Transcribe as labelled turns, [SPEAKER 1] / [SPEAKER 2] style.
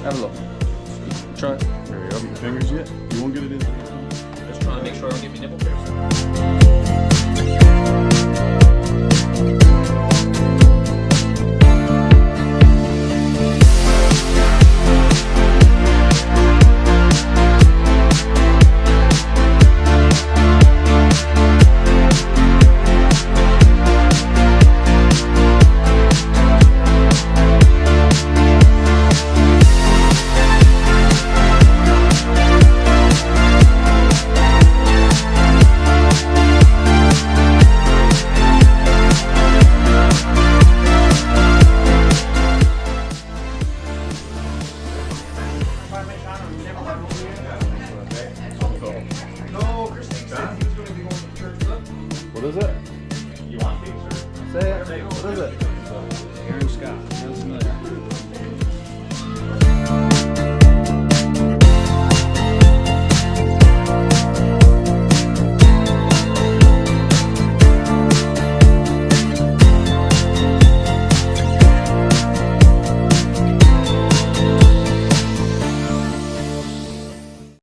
[SPEAKER 1] Have a look. Try it.
[SPEAKER 2] There you go. Your fingers yet? You won't get it in.
[SPEAKER 3] Just trying to make sure I don't get my nipple pierced.
[SPEAKER 2] What is it?
[SPEAKER 3] You want these, or?
[SPEAKER 1] Say it. What is it?
[SPEAKER 3] Aaron Scott. Sounds familiar.